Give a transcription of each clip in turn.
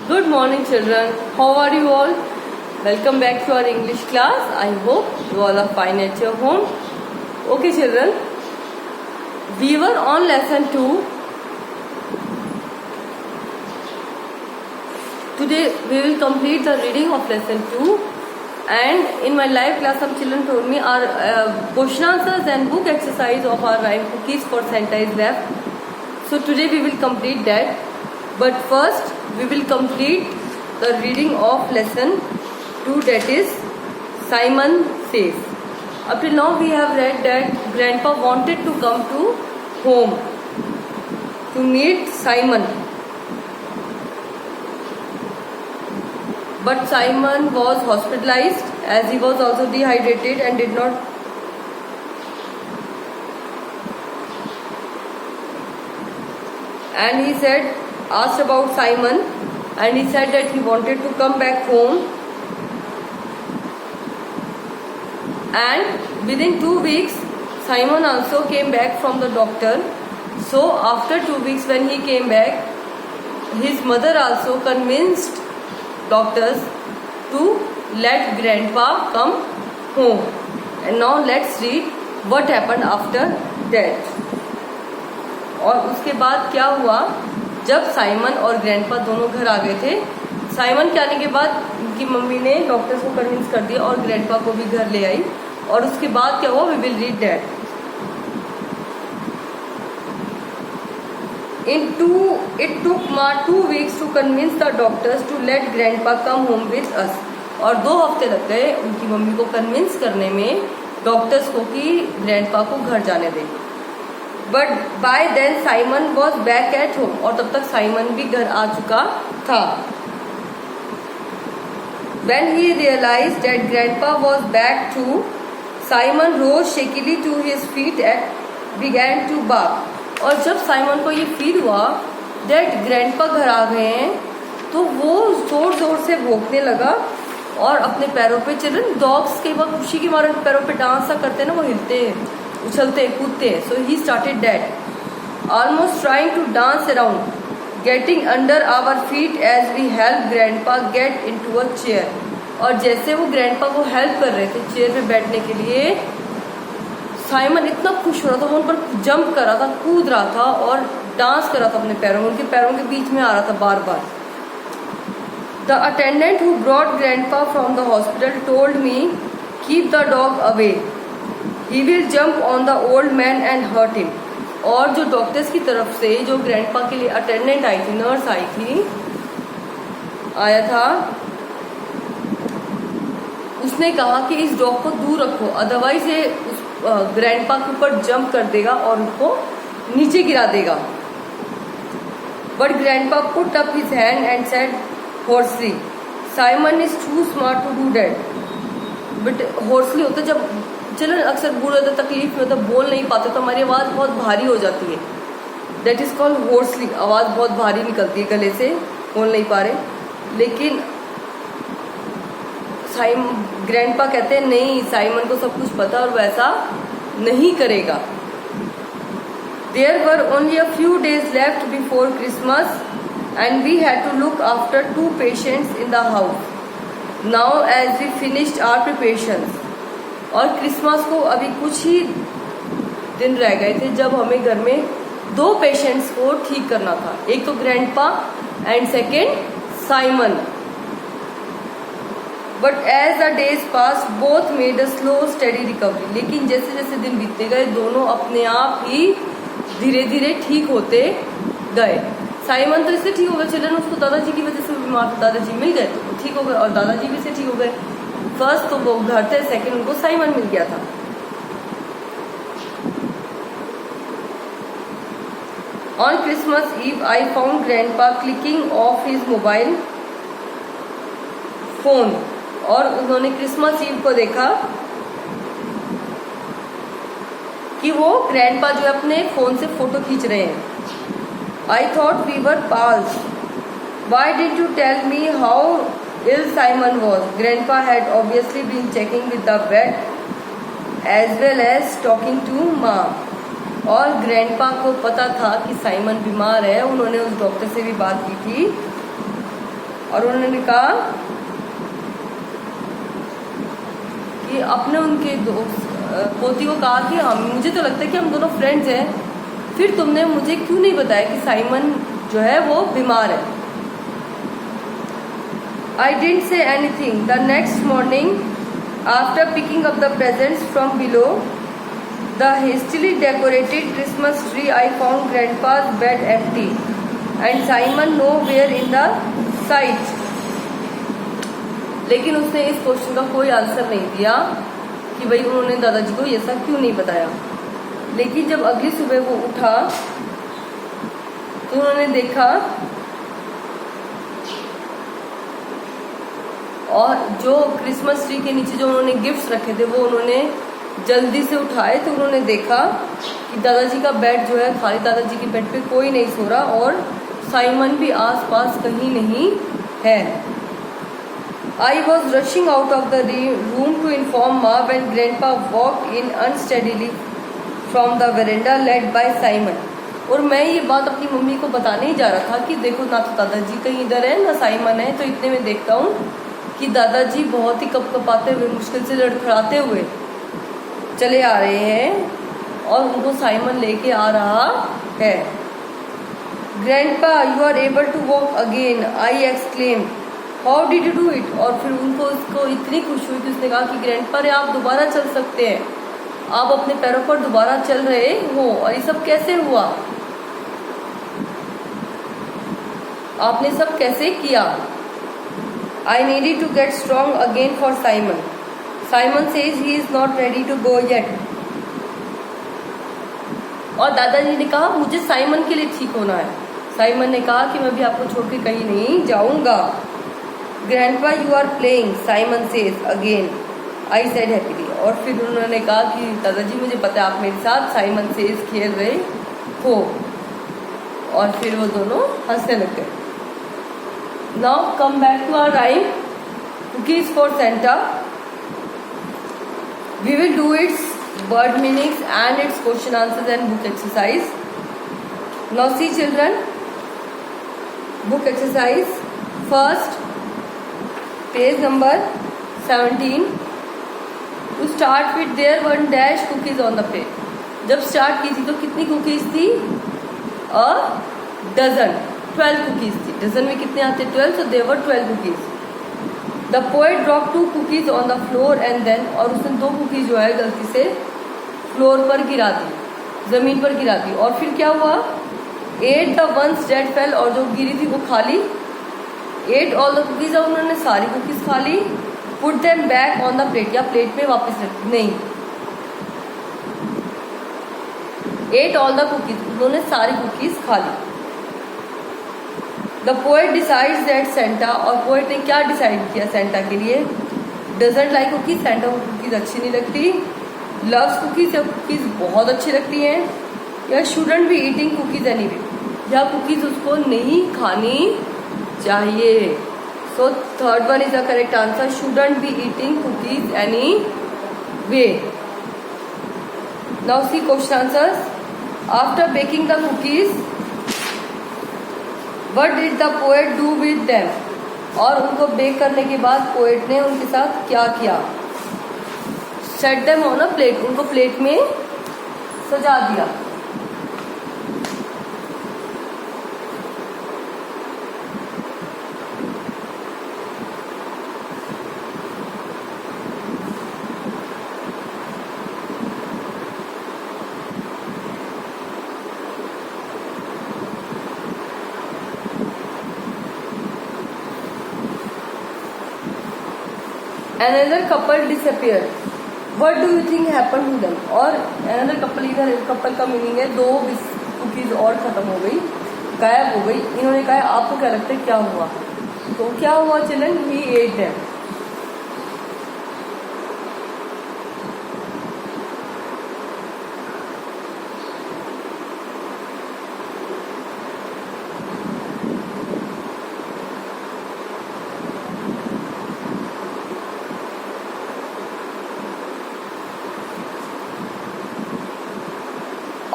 Good morning, children. How are you all? Welcome back to our English class. I hope you all are fine at your home. Okay, children. We were on lesson 2. Today we will complete the reading of lesson 2. And in my live class, some children told me our question answers and book exercise of our rhyme cookies for Santa is left. So today we will complete that. But first we will complete the reading of lesson 2, that is Simon Says. Up till now we have read that Grandpa wanted to come to home to meet Simon. But Simon was hospitalized as he was also dehydrated and did not and he said, asked about Simon, and he said that he wanted to come back home, and within 2 weeks Simon also came back from the doctor. So after 2 weeks when he came back, his mother also convinced doctors to let Grandpa come home. And now let's read what happened after that. और उसके बाद क्या हुआ जब Simon और grandpa दोनों घर आ गए थे. साइमन के आने के बाद उनकी मम्मी ने डॉक्टर्स को कन्विंस कर दिया और ग्रैंडपा को भी घर ले आई. और उसके बाद क्या हुआ, we will read that. It took Ma 2 weeks to convince the doctors to let Grandpa come home with us. और 2 हफ्ते लग गए उनकी मम्मी को कन्विंस करने में डॉक्टर्स को कि ग्रैंडपा को घर जाने दें. But by then Simon was back at home. और तब तक साइमन भी घर आ चुका था. When he realized that Grandpa was back too, Simon rose shakily to his feet and began to bark. और जब साइमन को ये फील हुआ that ग्रैंडपा घर आ गए हैं तो वो जोर जोर से भौंकने लगा और अपने पैरों पे चिल्लन. डॉग्स के वक्त खुशी के मारे पैरों पे डांस सा करते हैं ना, वो हिलते हैं, उछलते कूदते हैं. So he started that almost trying to dance around getting under our feet as we help grandpa get into a chair. और जैसे वो ग्रैंडपा को हेल्प कर रहे थे चेयर पे बैठने के लिए, साइमन इतना खुश हो रहा था, वो उन पर जंप कर रहा था, कूद रहा था और डांस कर रहा था अपने पैरों में, उनके पैरों के बीच में आ रहा था बार बार. The attendant who brought grandpa from the hospital told me keep the dog away, he will jump on the old man and hurt him. और जो डॉक्टर्स की तरफ से जो ग्रैंडपा के लिए अटेंडेंट आई थी, नर्स आई थी, आया था, उसने कहा कि इस डॉग को दूर रखो, अदरवाइज ये उस ग्रैंडपा के ऊपर जंप कर देगा और उनको नीचे गिरा देगा. But grandpa put up his hand and said hoarsely, Simon is too smart to do that. But hoarsely होता जब चलो अक्सर बूढ़े होते, तकलीफ में होता, बोल नहीं पाते तो हमारी आवाज़ बहुत भारी हो जाती है. That is called hoarsely. आवाज़ बहुत भारी निकलती है गले से, बोल नहीं पा रहे. लेकिन ग्रैंडपा कहते हैं नहीं, साइमन को सब कुछ पता और वैसा नहीं करेगा. There were only a few days left before Christmas and we had to look after 2 patients in the house now as we finished our preparations. और क्रिसमस को अभी कुछ ही दिन रह गए थे जब हमें घर में 2 पेशेंट्स को ठीक करना था. एक तो grandpa and second Simon. But as the days pass both made a slow steady recovery. लेकिन जैसे जैसे दिन बीतते गए दोनों अपने आप ही धीरे धीरे ठीक होते गए. साइमन तो इससे ठीक हो गया, चिल्ड्रन उसको दादाजी की वजह से बीमार था, दादाजी मिल गए तो वो ठीक हो गए, और दादाजी भी से ठीक हो गए. फर्स्ट तो वो घर थे, सेकेंड उनको साइमन मिल गया था. On Christmas eve I found grandpa clicking off his mobile phone. और उन्होंने क्रिसमस ईव को देखा कि वो ग्रैंडपा जो अपने फोन से फोटो खींच रहे हैं. I thought we were pals, why did you tell me how ill Simon was. Grandpa had obviously been checking with the vet as well as talking to Ma. और grandpa को पता था कि Simon बीमार है, उन्होंने उस डॉक्टर से भी बात की थी और उन्होंने कहा कि अपने उनके दोस्त पोती को कहा कि हम, मुझे तो लगता है कि हम दोनों फ्रेंड्स हैं, फिर तुमने मुझे क्यों नहीं बताया कि साइमन जो है वो बीमार है। I didn't say anything. The next morning, after picking up the presents from below the hastily decorated Christmas tree, I found Grandpa's bed empty and Simon nowhere in the sight. लेकिन उसने इस question का कोई answer नहीं दिया कि भाई उन्होंने दादाजी को ये सब क्यों नहीं बताया। लेकिन जब अगली सुबह वो उठा तो उन्होंने देखा और जो क्रिसमस ट्री के नीचे जो उन्होंने गिफ्ट्स रखे थे वो उन्होंने जल्दी से उठाए, तो उन्होंने देखा कि दादाजी का बेड जो है खाली, दादाजी के बेड पे कोई नहीं सो रहा और साइमन भी आसपास कहीं नहीं है। I was rushing out of the room to inform Ma when Grandpa walked in unsteadily from the veranda led by Simon. और मैं ये बात अपनी मम्मी को बताने ही जा रहा था कि देखो ना तो दादाजी कहीं इधर है ना साइमन है, तो इतने में देखता हूँ कि दादाजी बहुत ही कपकपाते हुए, मुश्किल से लड़खड़ाते हुए चले आ रहे हैं और उनको साइमन लेके आ रहा है। Grandpa, you are able to walk again, I exclaim, how did you do it. और फिर उसको इतनी खुशी हुई कि उसने कहा कि ग्रैंडपा रे आप दोबारा चल सकते हैं, आप अपने पैरों पर दोबारा चल रहे हो, और ये सब कैसे हुआ, आपने सब कैसे किया। I needed to get strong again for Simon. Simon says he is not ready to go yet. और दादाजी ने कहा मुझे साइमन के लिए ठीक होना है। साइमन ने कहा कि मैं भी आपको छोड़ के कहीं नहीं जाऊंगा। Grandpa, you are playing, Simon says again. I said happily. और फिर उन्होंने कहा कि दादाजी मुझे पता है आप मेरे साथ साइमन सेज खेल रहे हो, और फिर वो दोनों हंसने लग गए। Now come back to our rhyme, Cookies for Santa. We will do its word meanings and its question answers and book exercise. Now see children, book exercise. First, page number 17. To start with there one dash cookies on the plate. जब start की थी तो कितनी cookies थी? A dozen. 12 cookies थी। Dozen में कितने आते? 12, so there were 12 cookies. The poet dropped 2 cookies on the floor and then, और उसने 2 कुकीज जो है गलती से फ्लोर पर गिरा दी, जमीन पर गिरा दी। और फिर क्या हुआ? Ate the ones that fell, और जो गिरी थी वो खाली। Ate all the cookies, और उन्होंने सारी कुकीज खा ली। Put them back on the plate, या प्लेट में वापस रख, नहीं। Ate all the cookies, उन्होंने सारी कुकीज खा ली। The poet decides that Santa, और पोएट ने क्या डिसाइड किया सेंटा के लिए? डजंट लाइक कुकीज, सेंटा को कुकीज अच्छी नहीं लगती। लव्स कुकीज, या कुकीज बहुत अच्छी लगती हैं। या shouldn't be eating cookies anyway, या कुकीज उसको नहीं खानी चाहिए। So third one is the correct answer, shouldn't be eating cookies anyway. Now see question answers. After baking the cookies, What did the poet do with them? और उनको bake करने के बाद पोएट ने उनके साथ क्या किया? Set them on a plate, उनको प्लेट में सजा दिया। Another couple disappeared. What do you think happened to them? और another couple, इधर कपल का मीनिंग है 2 कुकीज और खत्म हो गई, गायब हो गई। इन्होंने कहा आपको क्या लगता है क्या हुआ? तो क्या हुआ children? He ate them.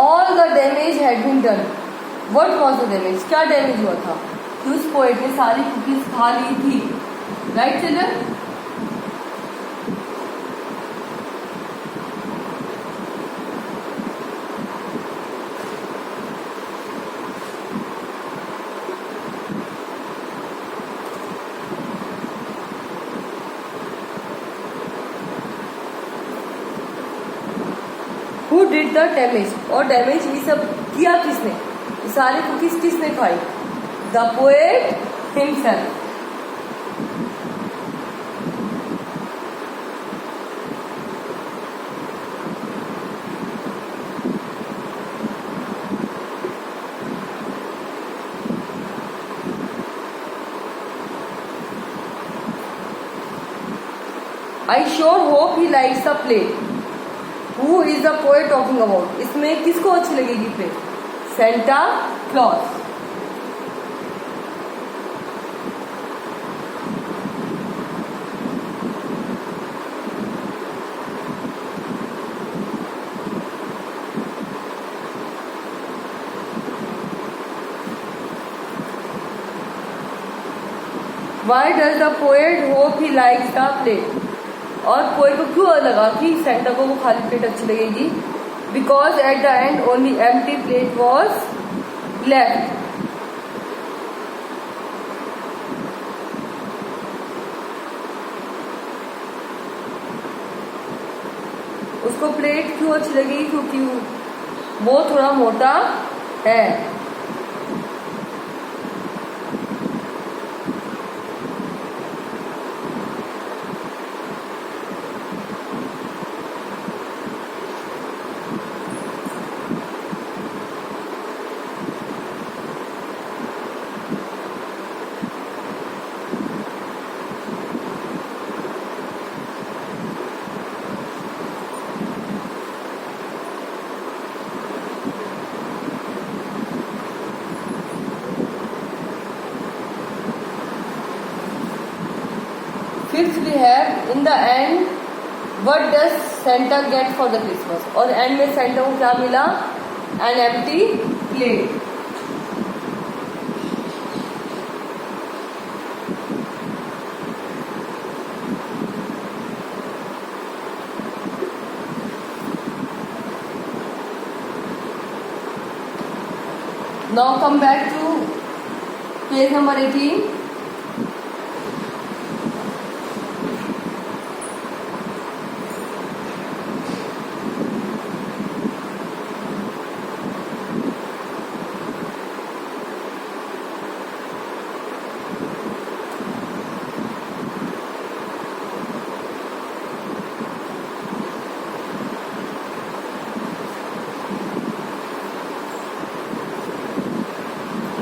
All the damage had been done. What was the damage? क्या डैमेज हुआ था? Use पोएट ने सारी कुकीज खा ली थी. Right children? Who did the damage? और डैमेज ये सब किया किसने? ये सारी कुकीज किसने खाई? The poet himself. I sure hope he likes the play. Who is the poet talking about? इसमें किसको अच्छी लगेगी play? Santa Claus. Why does the poet hope he likes the play? और पोएट को क्यों लगा कि सेंटा को वो खाली प्लेट अच्छी लगेगी? Because at the end only empty plate was left. उसको प्लेट क्यों अच्छी लगेगी? क्योंकि वो थोड़ा मोटा है. Fifth we have in the end, what does Santa get for the Christmas? और एंड में सेंटा को क्या मिला? An empty plate. Now come back to page number 18.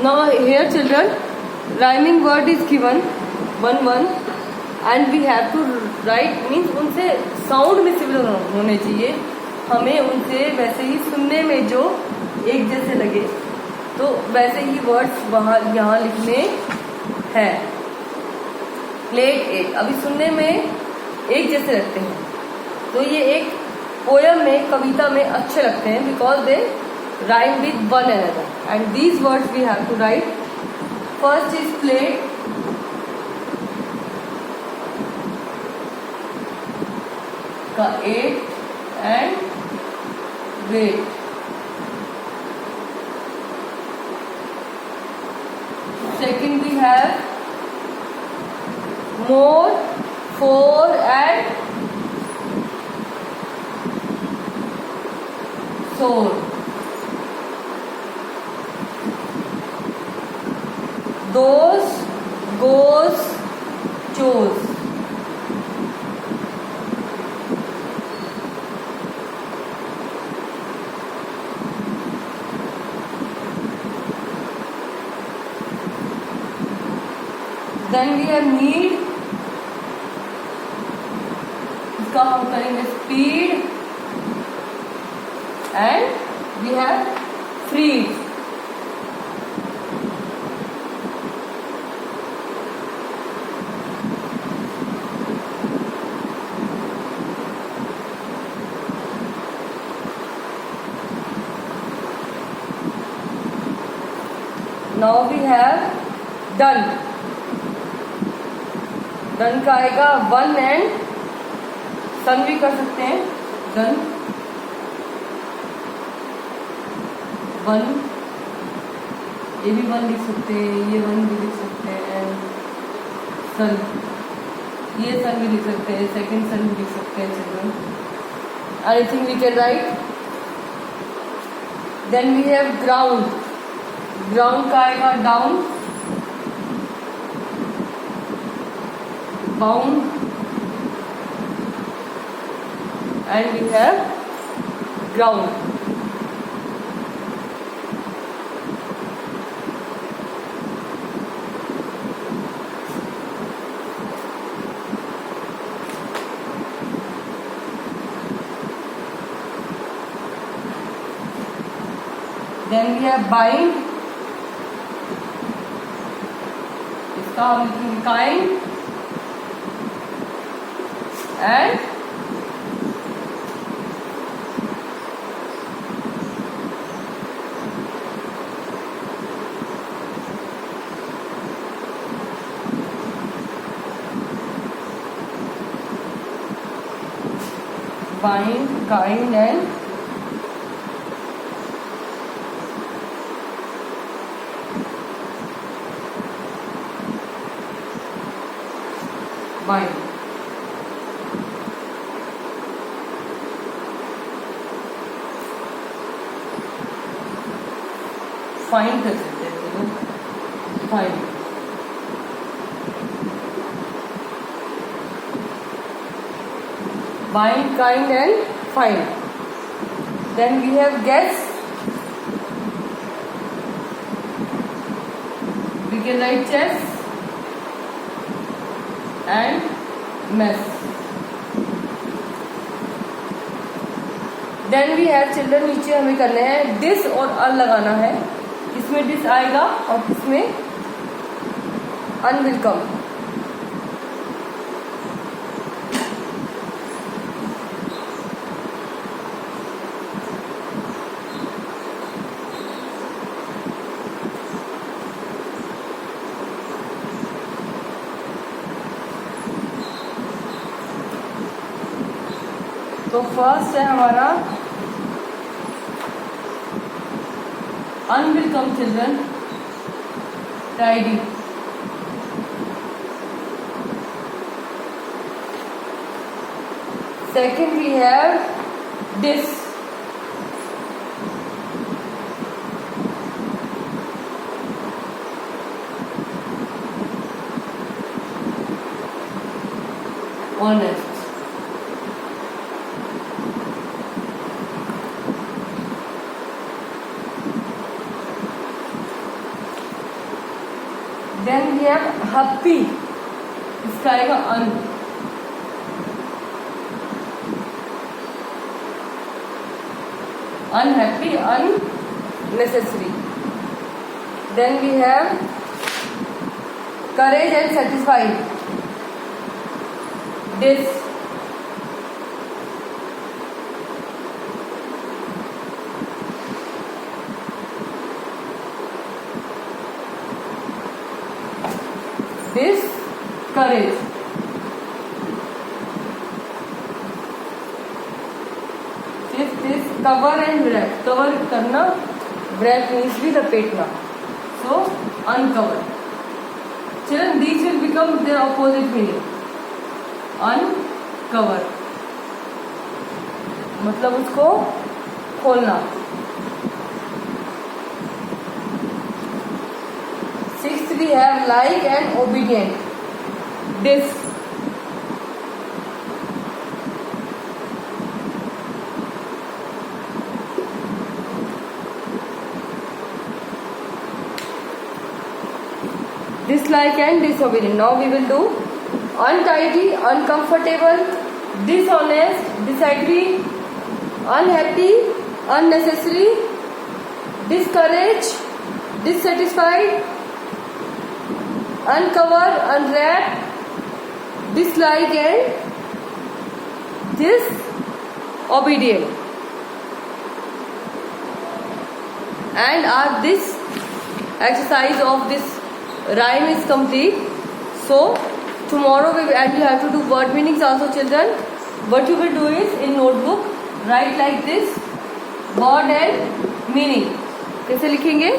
Now here children, rhyming word is given 1 and we have to write, means उनसे sound में similar होने चाहिए. हमें उनसे वैसे ही सुनने में जो एक जैसे लगे तो वैसे ही वर्ड्स वहाँ यहाँ लिखने हैं. प्लेट 8 अभी सुनने में एक जैसे लगते हैं तो ये एक पोयम में, कविता में अच्छे लगते हैं because they rhyme with one another and these words we have to write. First is plate, का 8 and wait. Second we have more, 4 and soul. Those, goes, chose. Then we have need. इसका हम करेंगे speed and we have freed. Now we have done, done का आएगा 1 and सन भी कर सकते हैं, डन 1, ये भी 1 लिख सकते हैं, ये 1 भी लिख सकते हैं, सन, ये सन भी लिख सकते हैं, सेकंड सन भी लिख सकते हैं children, anything we can write. Then we have ground, ground का आएगा down, bound and we have ground. Then we have bind, इसका हम लिखेंगे kind and bind, kind and bind। Find कर सकते हैं चलो, find, bind, kind and find। Then we have guess, we can write chess and mess। Then we have children, नीचे हमें करने हैं दिस और अल लगाना है, इसमें दिस आएगा और इसमें अन विल कम। तो फर्स्ट है हमारा unwelcome children, tidy. Second we have this, honest. Then we have happy, इसका आएगा un. Unhappy, unnecessary. Then we have courage and satisfied, this. This courage। Fifth is cover and wrap, cover करना, wrap means भी लपेटना, so uncover। Children, these will become their opposite meaning। uncover मतलब उसको खोलना। Sixth we have like and obedient, this। Dislike and disobedient। Now we will do untidy, uncomfortable, dishonest, disagree, unhappy, unnecessary, discourage, dissatisfied, uncover, unwrap, dislike and disobedient। And this exercise of this rhyme is complete. So tomorrow we have to do word meanings also, children. What you will do is in notebook write like this, word and meaning. कैसे लिखेंगे?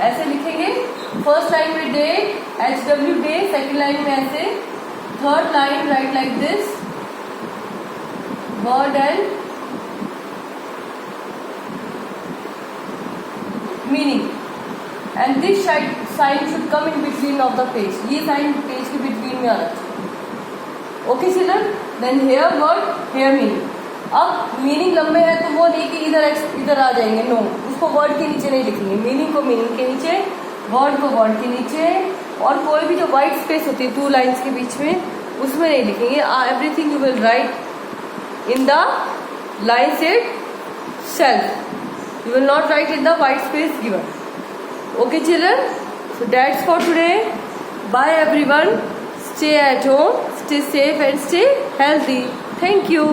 ऐसे लिखेंगे. First line में day, HW day, second line में ऐसे, third line right like this, word and meaning. And this sign should come in between of the page. ये sign page के between में आना चाहिए. Okay children. Then here word, here meaning. अब meaning लंबे है तो वो नहीं कि इधर आ जाएंगे, नो. उसको वर्ड के नीचे नहीं लिखेंगे. मीनिंग को मीनिंग के नीचे, वर्ड को वर्ड के नीचे, और कोई भी जो व्हाइट स्पेस होती है 2 लाइन्स के बीच में उसमें नहीं लिखेंगे. Everything you will write in the lines itself. You will not write in the white space given. Okay children, so that's for today. Bye everyone. Stay at home, stay safe and stay healthy. Thank you.